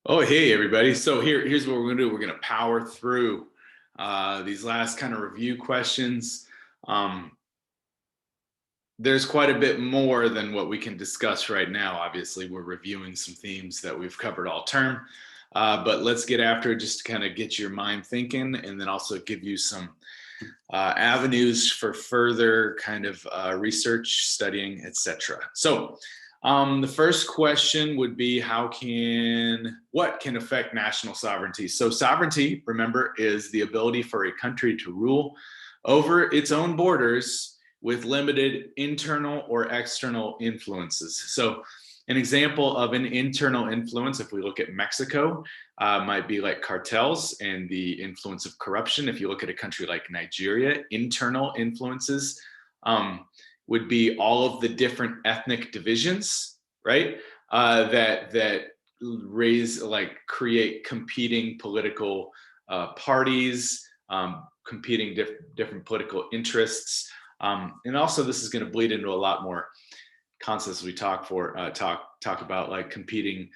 Oh, hey, everybody. So here's what we're going to do. We're going to power through these last kind of review questions. Um, there's quite a bit more than what we can discuss right now. Obviously, we're reviewing some themes that we've covered all term, but let's get after it just to kind of get your mind thinking and then also give you some avenues for further kind of research, studying, etc. So the first question would be what can affect national sovereignty? So sovereignty, remember, is the ability for a country to rule over its own borders with limited internal or external influences. So an example of an internal influence, if we look at Mexico, might be like cartels and the influence of corruption. If you look at a country like Nigeria, internal influences would be all of the different ethnic divisions, right? That create competing political parties, competing different political interests, and also this is going to bleed into a lot more concepts we talk about, like competing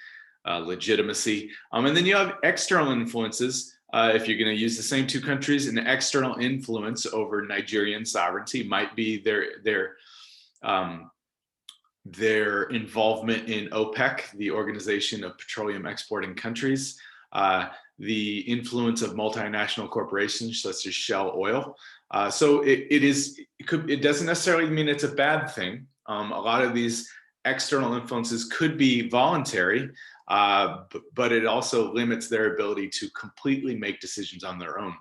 legitimacy. And then you have external influences. If you're going to use the same two countries, an external influence over Nigerian sovereignty might be their involvement in OPEC, the Organization of Petroleum Exporting Countries, the influence of multinational corporations such as Shell Oil. So it doesn't necessarily mean it's a bad thing. A lot of these external influences could be voluntary, but it also limits their ability to completely make decisions on their own.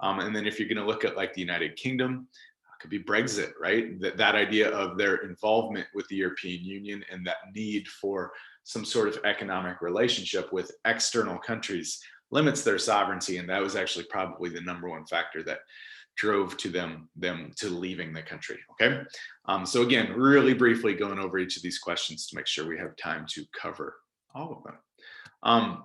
And then if you're going to look at like the United Kingdom, it could be Brexit, right? That idea of their involvement with the European Union and that need for some sort of economic relationship with external countries limits their sovereignty. And that was actually probably the number one factor that drove to them to leaving the country. Okay. So again, really briefly going over each of these questions to make sure we have time to cover all of them.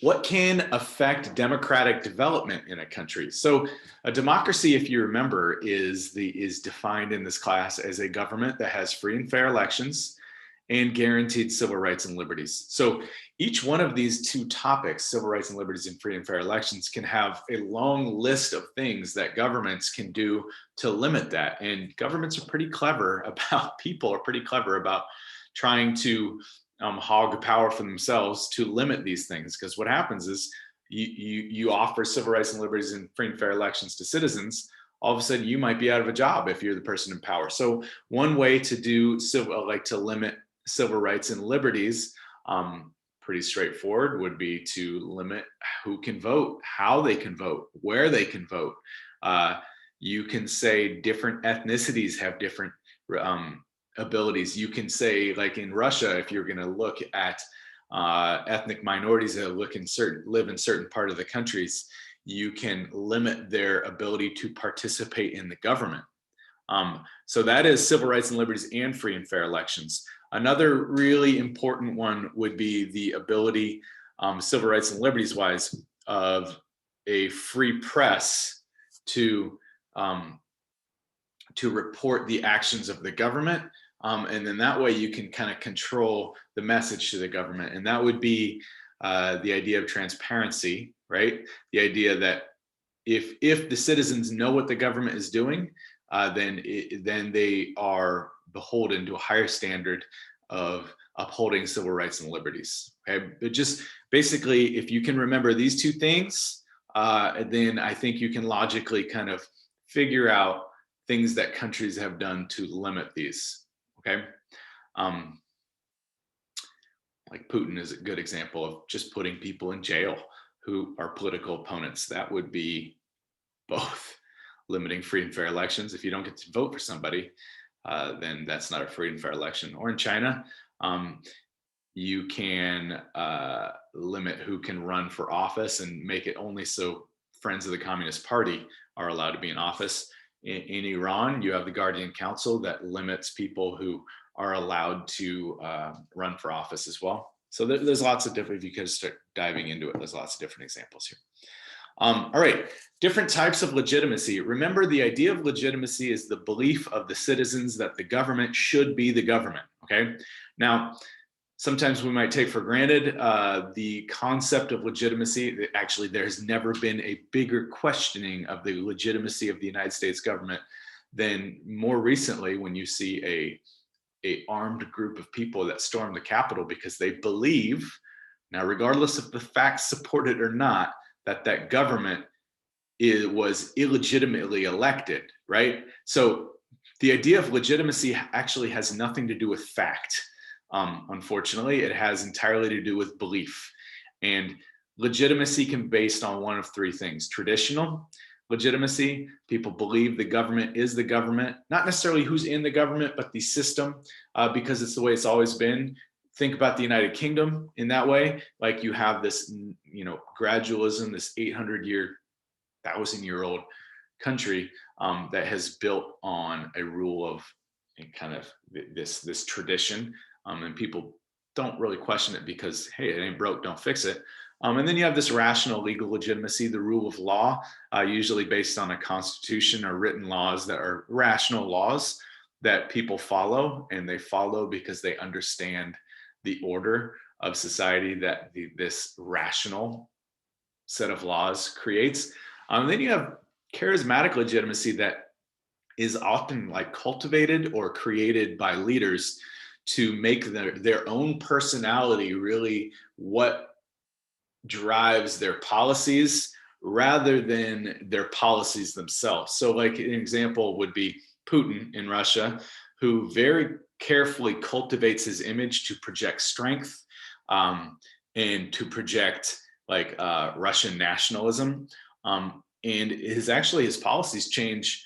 What can affect democratic development in a country? So a democracy, if you remember, is defined in this class as a government that has free and fair elections and guaranteed civil rights and liberties. So each one of these two topics, civil rights and liberties and free and fair elections, can have a long list of things that governments can do to limit that. And governments are pretty clever about, people are pretty clever about trying to hog power for themselves to limit these things. Because what happens is you offer civil rights and liberties and free and fair elections to citizens, all of a sudden you might be out of a job if you're the person in power. So one way to do to limit civil rights and liberties, pretty straightforward, would be to limit who can vote, how they can vote, where they can vote. You can say different ethnicities have different abilities. You can say, like in Russia, if you're going to look at ethnic minorities that live in certain part of the countries, you can limit their ability to participate in the government. So that is civil rights and liberties and free and fair elections. Another really important one would be the ability, civil rights and liberties wise, of a free press to report the actions of the government. And then that way you can kind of control the message to the government. And that would be the idea of transparency, right? The idea that if the citizens know what the government is doing, then they are beholden to a higher standard of upholding civil rights and liberties. Okay, but just basically, if you can remember these two things, then I think you can logically kind of figure out things that countries have done to limit these. Okay, like Putin is a good example of just putting people in jail who are political opponents. That would be both limiting free and fair elections. If you don't get to vote for somebody, then that's not a free and fair election. Or in China, you can limit who can run for office and make it only so friends of the Communist Party are allowed to be in office. In Iran, you have the Guardian Council that limits people who are allowed to run for office as well. So there's lots of different, if you could start diving into it, there's lots of different examples here. All right, different types of legitimacy. Remember, the idea of legitimacy is the belief of the citizens that the government should be the government, okay? Now, sometimes we might take for granted. The concept of legitimacy, actually, there's never been a bigger questioning of the legitimacy of the United States government than more recently when you see a armed group of people that storm the Capitol because they believe, now regardless of the facts support it or not, that that government was illegitimately elected, right? So the idea of legitimacy actually has nothing to do with fact. Unfortunately, it has entirely to do with belief. And legitimacy can be based on one of three things: traditional legitimacy, people believe the government is the government, not necessarily who's in the government, but the system, because it's the way it's always been. Think about the United Kingdom in that way. Like you have this, gradualism, this 1,000-year-old country that has built on a rule of kind of this tradition, and people don't really question it because, hey, it ain't broke, don't fix it. And then you have this rational legal legitimacy, the rule of law, usually based on a constitution or written laws that are rational laws that people follow, and they follow because they understand the order of society that this rational set of laws creates. Then you have charismatic legitimacy that is often like cultivated or created by leaders to make their own personality really what drives their policies rather than their policies themselves. So like an example would be Putin in Russia, who very carefully cultivates his image to project strength, and to project like Russian nationalism. And his policies change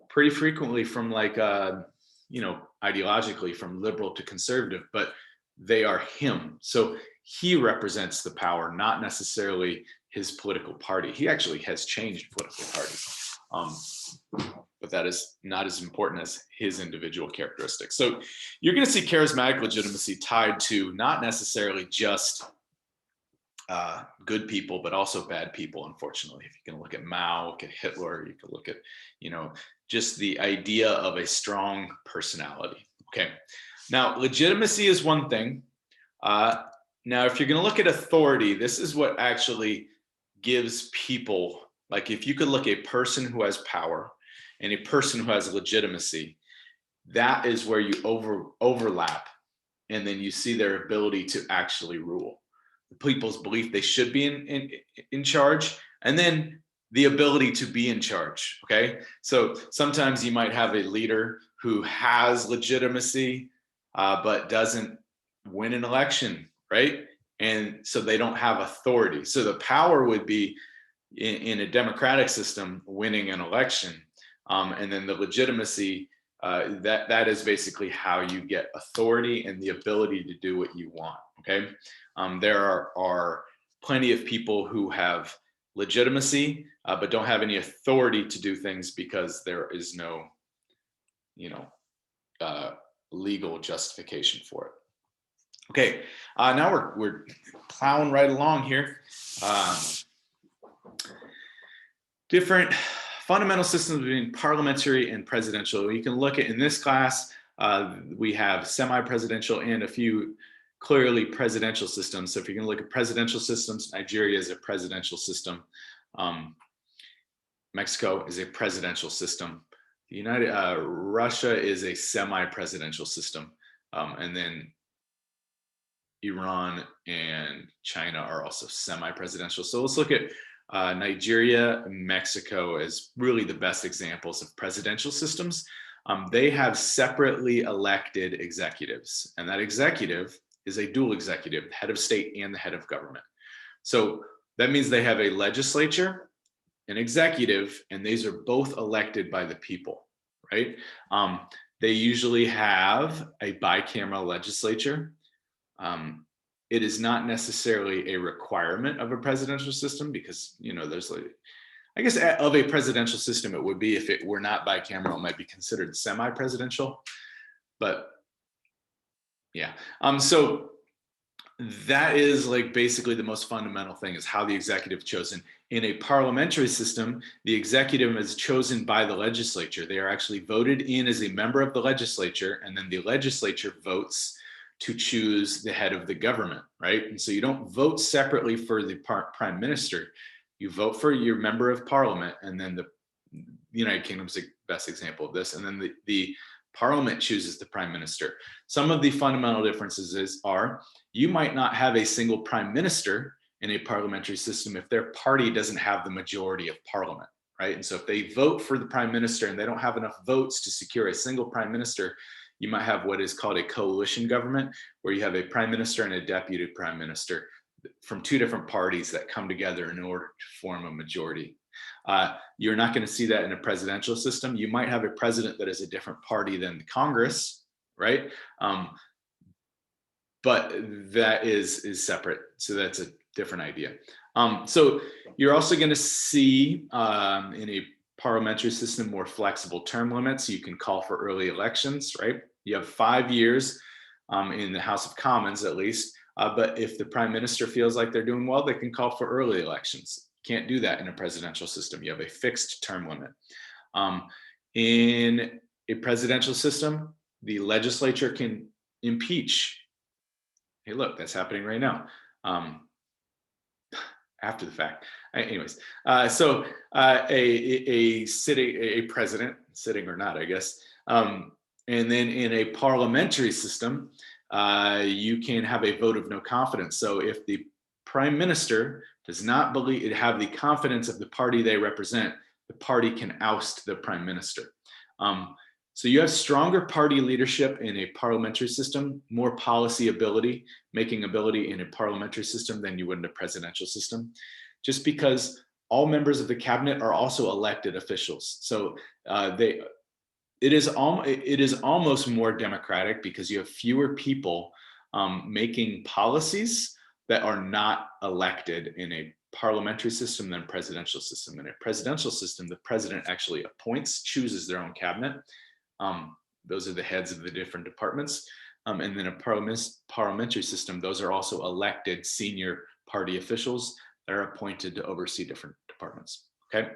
pretty frequently from like, ideologically from liberal to conservative, but they are him. So he represents the power, not necessarily his political party. He actually has changed political parties, but that is not as important as his individual characteristics. So you're going to see charismatic legitimacy tied to not necessarily just good people, but also bad people, unfortunately. If you can look at Mao, look at Hitler, you can look at, just the idea of a strong personality. Okay. Now, legitimacy is one thing. Now, if you're going to look at authority, this is what actually gives people, like if you could look at a person who has power and a person who has legitimacy, that is where you overlap, and then you see their ability to actually rule. People's belief they should be in charge, and then the ability to be in charge. Okay, so sometimes you might have a leader who has legitimacy but doesn't win an election, right? And so they don't have authority. So the power would be in a democratic system winning an election, and then the legitimacy, that is basically how you get authority and the ability to do what you want. Okay. There are plenty of people who have legitimacy, but don't have any authority to do things because there is no, legal justification for it. Okay, now we're plowing right along here. Different fundamental systems between parliamentary and presidential. You can look at, in this class, we have semi-presidential and a few clearly presidential systems. So if you're going to look at presidential systems, Nigeria is a presidential system. Mexico is a presidential system. Russia is a semi-presidential system. And then Iran and China are also semi-presidential. So let's look at Nigeria and Mexico as really the best examples of presidential systems. They have separately elected executives, and that executive is a dual executive, the head of state and the head of government. So that means they have a legislature, an executive, and these are both elected by the people, right? They usually have a bicameral legislature. It is not necessarily a requirement of a presidential system because, there's like, I guess of a presidential system, it would be, if it were not bicameral, it might be considered semi-presidential, but yeah. So that is like basically the most fundamental thing, is how the executive is chosen. In a parliamentary system, the executive is chosen by the legislature. They are actually voted in as a member of the legislature, and then the legislature votes to choose the head of the government, right? And so you don't vote separately for the prime minister. You vote for your member of parliament, and then the United Kingdom's the best example of this, and then the parliament chooses the prime minister. Some of the fundamental differences are you might not have a single prime minister in a parliamentary system if their party doesn't have the majority of parliament, right? And so if they vote for the prime minister and they don't have enough votes to secure a single prime minister, you might have what is called a coalition government, where you have a prime minister and a deputy prime minister from two different parties that come together in order to form a majority. You're not going to see that in a presidential system. You might have a president that is a different party than the Congress, right? But that is separate. So that's a different idea. So you're also going to see in a parliamentary system more flexible term limits. You can call for early elections, right? You have 5 years in the House of Commons, at least. But if the prime minister feels like they're doing well, they can call for early elections. Can't do that in a presidential system. You have a fixed term limit. In a presidential system, the legislature can impeach. Hey, look, that's happening right now. After the fact. Anyways, so a president, sitting or not, I guess. And then in a parliamentary system, you can have a vote of no confidence. So if the prime minister does not have the confidence of the party they represent, the party can oust the prime minister. So you have stronger party leadership in a parliamentary system, more policy ability, making ability in a parliamentary system than you would in a presidential system, just because all members of the cabinet are also elected officials. So it is almost more democratic because you have fewer people making policies that are not elected in a parliamentary system than presidential system. In a presidential system, the president actually chooses their own cabinet. Those are the heads of the different departments. And then a parliamentary system, those are also elected senior party officials that are appointed to oversee different departments, okay?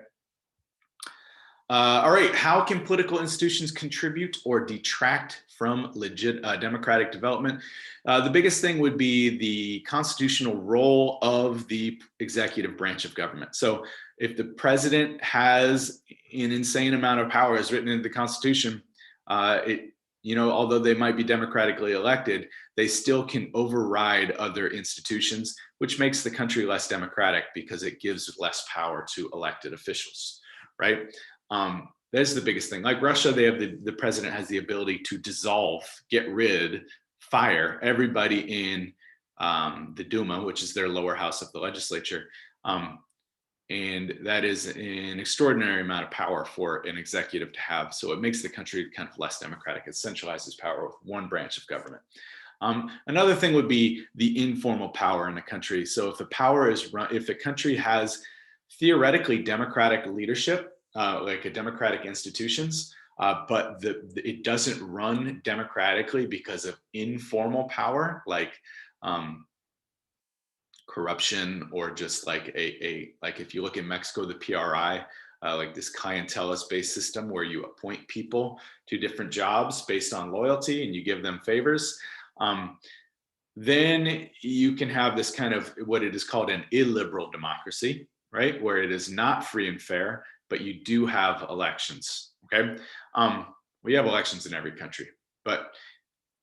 All right, how can political institutions contribute or detract from legit democratic development? The biggest thing would be the constitutional role of the executive branch of government. So if the president has an insane amount of power as written in the Constitution, although they might be democratically elected, they still can override other institutions, which makes the country less democratic because it gives less power to elected officials, right? That's the biggest thing. Like Russia, they have the president has the ability to dissolve, get rid, fire everybody in the Duma, which is their lower house of the legislature. And that is an extraordinary amount of power for an executive to have. So it makes the country kind of less democratic. It centralizes power with one branch of government. Another thing would be the informal power in a country. So if if a country has theoretically democratic leadership, like a democratic institutions, but it doesn't run democratically because of informal power, like corruption, or just like like if you look in Mexico, the PRI, like this clientelist based system where you appoint people to different jobs based on loyalty and you give them favors. Then you can have this kind of what it is called an illiberal democracy, right? Where it is not free and fair, but you do have elections, okay? We have elections in every country, but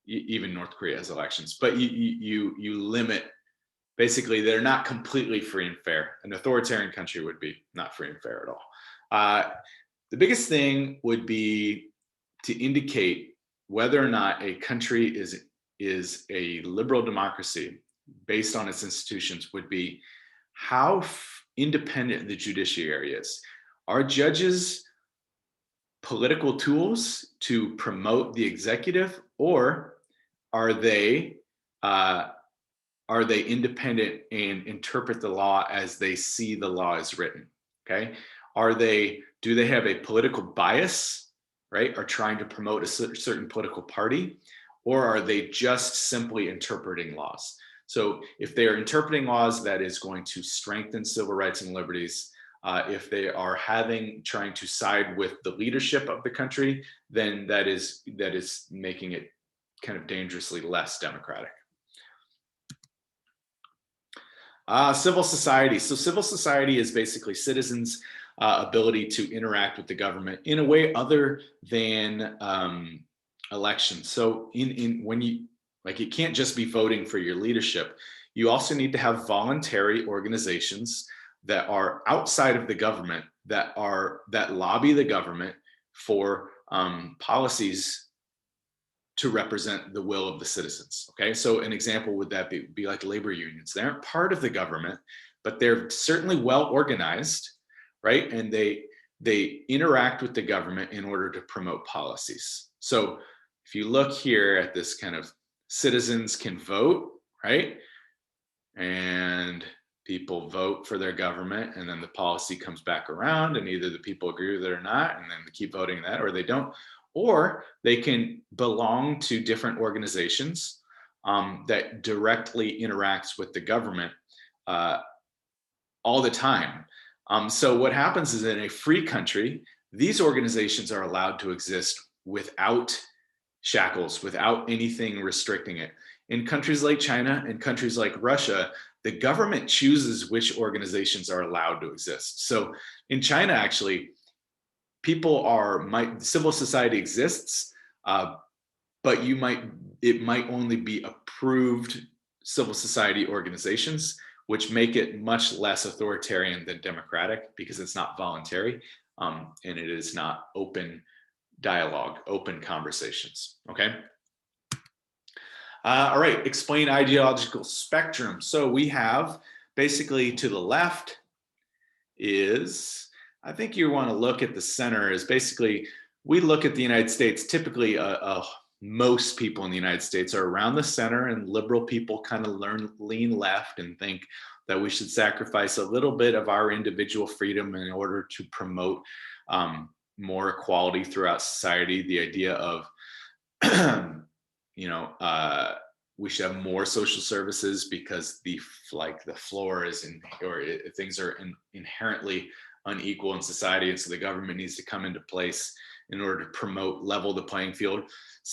even North Korea has elections, but you limit. Basically, they're not completely free and fair. An authoritarian country would be not free and fair at all. The biggest thing would be to indicate whether or not a country is a liberal democracy based on its institutions would be how independent the judiciary is. Are judges political tools to promote the executive, or are they independent and interpret the law as they see the law is written? Okay, do they have a political bias, right, or trying to promote a certain political party, or are they just simply interpreting laws? So if they are interpreting laws that is going to strengthen civil rights and liberties, if they are trying to side with the leadership of the country, then that is making it kind of dangerously less democratic. Civil society. So civil society is basically citizens' ability to interact with the government in a way other than elections. So when you, like, it can't just be voting for your leadership. You also need to have voluntary organizations that are outside of the government, that lobby the government for policies to represent the will of the citizens. Okay, so an example would that be like labor unions. They aren't part of the government, but they're certainly well organized, right? And they interact with the government in order to promote policies. So if you look here at this kind of citizens can vote, right? And people vote for their government, and then the policy comes back around, and either the people agree with it or not, and then they keep voting that, or they don't. Or they can belong to different organizations that directly interacts with the government all the time. So what happens is, in a free country, these organizations are allowed to exist without shackles, without anything restricting it. In countries like China and countries like Russia, the government chooses which organizations are allowed to exist. So in China, actually, civil society exists, but it might only be approved civil society organizations, which make it much less authoritarian than democratic, because it's not voluntary, and it is not open dialogue, open conversations. Okay. All right, explain ideological spectrum. So we have basically, to the left is, I think you want to look at the center, is basically, we look at the United States, typically most people in the United States are around the center, and liberal people kind of lean left and think that we should sacrifice a little bit of our individual freedom in order to promote more equality throughout society. The idea of we should have more social services because the floor is things are inherently unequal in society, and so the government needs to come into place in order to level the playing field.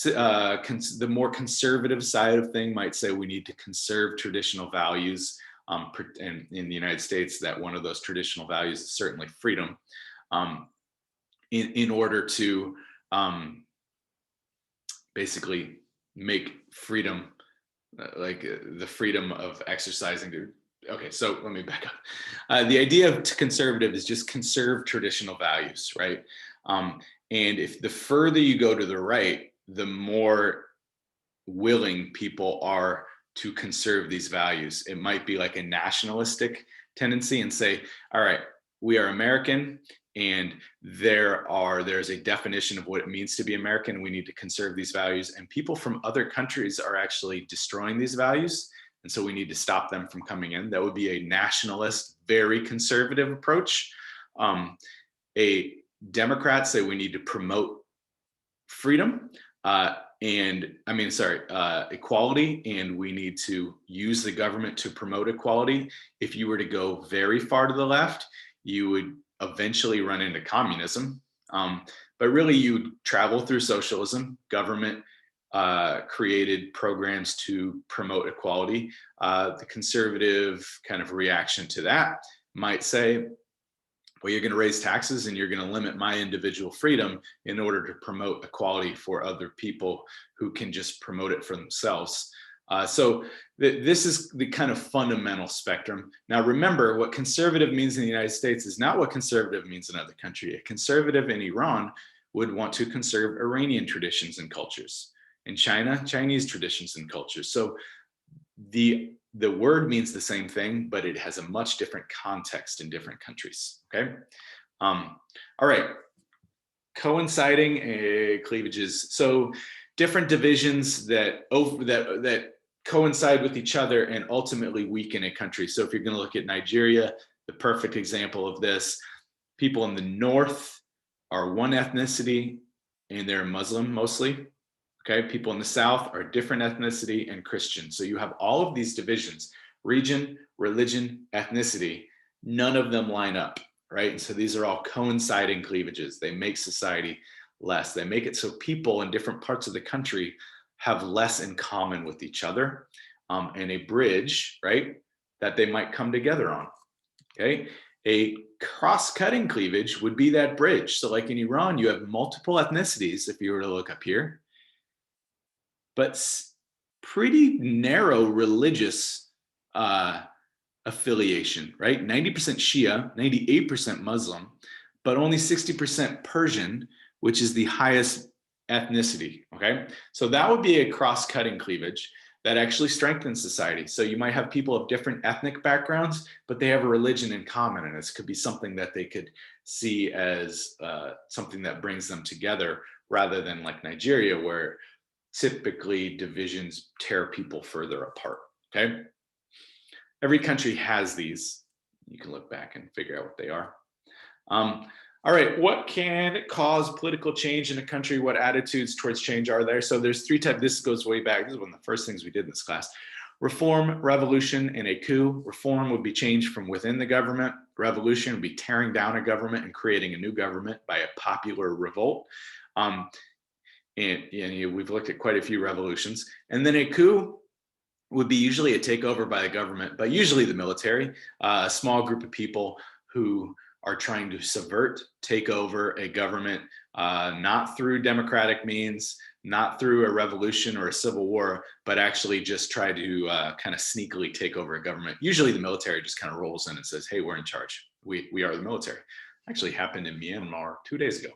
The more conservative side of thing might say we need to conserve traditional values, and in the United States, that one of those traditional values is certainly freedom, in order to basically make freedom the freedom of exercising. Okay, so let me back up. The idea of conservative is just conserve traditional values, right? And if the further you go to the right, the more willing people are to conserve these values. It might be like a nationalistic tendency and say, all right, we are American, and there's a definition of what it means to be American. We need to conserve these values, and people from other countries are actually destroying these values, and so we need to stop them from coming in. That would be a nationalist, very conservative approach. A Democrat say we need to promote freedom, equality, and we need to use the government to promote equality. If you were to go very far to the left, you would eventually run into communism, but really you would travel through socialism. Government created programs to promote equality. The conservative kind of reaction to that might say, well, you're going to raise taxes and you're going to limit my individual freedom in order to promote equality for other people who can just promote it for themselves. So this is the kind of fundamental spectrum. Now, remember, what conservative means in the United States is not what conservative means in other countries. A conservative in Iran would want to conserve Iranian traditions and cultures. In China, Chinese traditions and cultures. So the word means the same thing, but it has a much different context in different countries. Okay. All right. Coinciding cleavages. So different divisions that coincide with each other and ultimately weaken a country. So if you're going to look at Nigeria, the perfect example of this, people in the north are one ethnicity and they're Muslim mostly. Okay, people in the south are different ethnicity and Christian. So you have all of these divisions: region, religion, ethnicity. None of them line up, right? And so these are all coinciding cleavages. They make society less. They make it so people in different parts of the country have less in common with each other, and a bridge, right, that they might come together on. Okay. A cross-cutting cleavage would be that bridge. So, like in Iran, you have multiple ethnicities, if you were to look up here, but pretty narrow religious affiliation, right? 90% Shia, 98% Muslim, but only 60% Persian, which is the highest ethnicity. Okay. So that would be a cross-cutting cleavage that actually strengthens society. So you might have people of different ethnic backgrounds, but they have a religion in common. And this could be something that they could see as something that brings them together, rather than like Nigeria, where typically divisions tear people further apart. Okay. Every country has these. You can look back and figure out what they are. All right, what can cause political change in a country? What attitudes towards change are there? So there's three types. This goes way back. This is one of the first things we did in this class. Reform, revolution, and a coup. Reform would be change from within the government. Revolution would be tearing down a government and creating a new government by a popular revolt. And we've looked at quite a few revolutions. And then a coup would be usually a takeover by the government, but usually the military, a small group of people who are trying to subvert, take over a government, not through democratic means, not through a revolution or a civil war, but actually just try to kind of sneakily take over a government. Usually the military just kind of rolls in and says, hey, we're in charge. We are the military. Actually happened in Myanmar 2 days ago.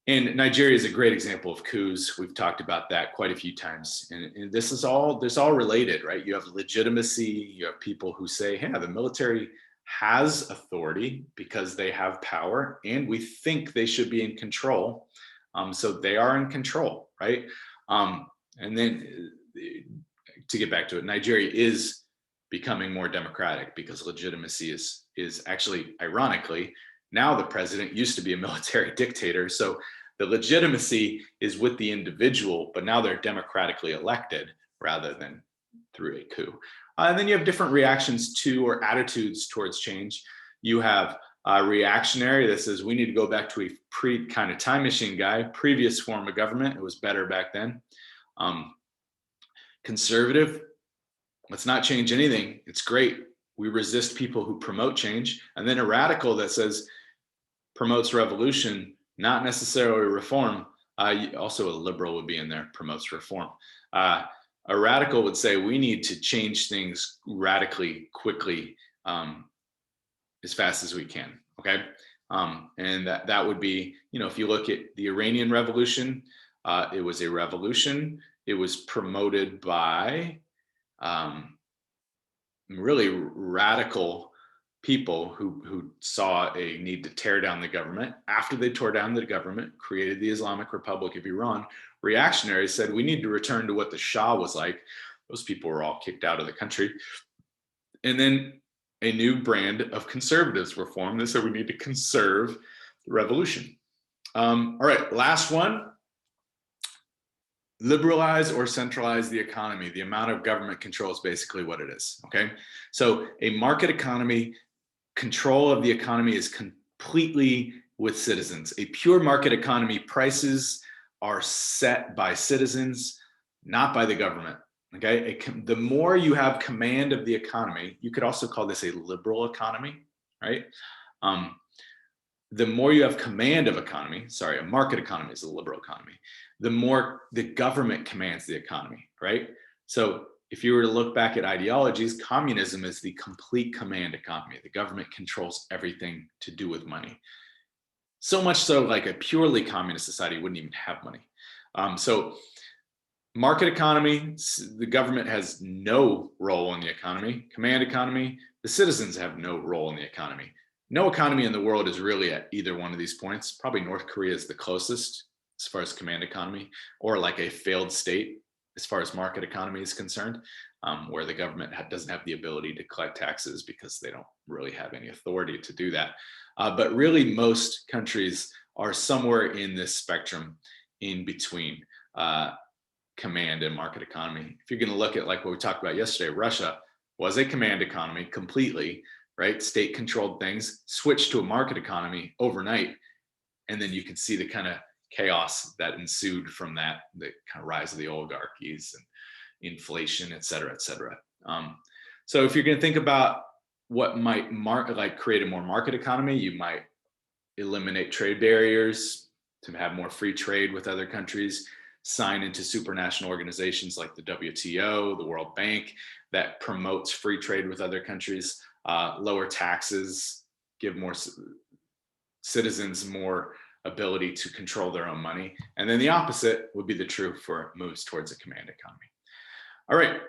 And Nigeria is a great example of coups. We've talked about that quite a few times. And this is all related, right? You have legitimacy. You have people who say, hey, the military has authority because they have power and we think they should be in control. So they are in control, right? And then to get back to it, Nigeria is becoming more democratic because legitimacy is actually, ironically, now the president used to be a military dictator. So the legitimacy is with the individual, but now they're democratically elected rather than through a coup. And then you have different reactions to or attitudes towards change. You have reactionary that says we need to go back to a kind of time machine guy, previous form of government. It was better back then. Conservative, let's not change anything. It's great. We resist people who promote change. And then a radical that says promotes revolution, not necessarily reform. Also a liberal would be in there, promotes reform. A radical would say we need to change things radically, quickly, as fast as we can. Okay. And that would be, if you look at the Iranian Revolution, it was a revolution. It was promoted by really radical people who saw a need to tear down the government. After they tore down the government, created the Islamic Republic of Iran, reactionaries said, we need to return to what the Shah was like. Those people were all kicked out of the country. And then a new brand of conservatives were formed that said we need to conserve the revolution. All right, last one. Liberalize or centralize the economy. The amount of government control is basically what it is, okay? So a market economy, control of the economy is completely with citizens. A pure market economy, prices are set by citizens, not by the government, okay? The more you have command of the economy, you could also call this a liberal economy, right? The more you have command of economy, sorry, a market economy is a liberal economy, the more the government commands the economy, right? So if you were to look back at ideologies, communism is the complete command economy. The government controls everything to do with money. So much so, like a purely communist society wouldn't even have money. So market economy, the government has no role in the economy. Command economy, the citizens have no role in the economy. No economy in the world is really at either one of these points. Probably North Korea is the closest as far as command economy, or like a failed state as far as market economy is concerned, where the government doesn't have the ability to collect taxes because they don't really have any authority to do that. But really most countries are somewhere in this spectrum in between command and market economy. If you're going to look at like what we talked about yesterday, Russia was a command economy completely, right? State controlled things, switched to a market economy overnight. And then you can see the kind of chaos that ensued from that, the kind of rise of the oligarchies and inflation, et cetera, et cetera. So if you're going to think about what might create a more market economy, you might eliminate trade barriers to have more free trade with other countries, sign into supranational organizations like the WTO, the World Bank, that promotes free trade with other countries, lower taxes, give more citizens more ability to control their own money. And then the opposite would be the true for moves towards a command economy. All right,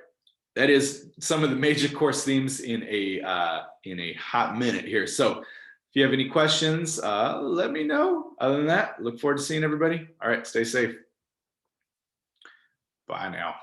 that is some of the major course themes in a hot minute here. So if you have any questions, let me know. Other than that, look forward to seeing everybody. All right, stay safe. Bye now.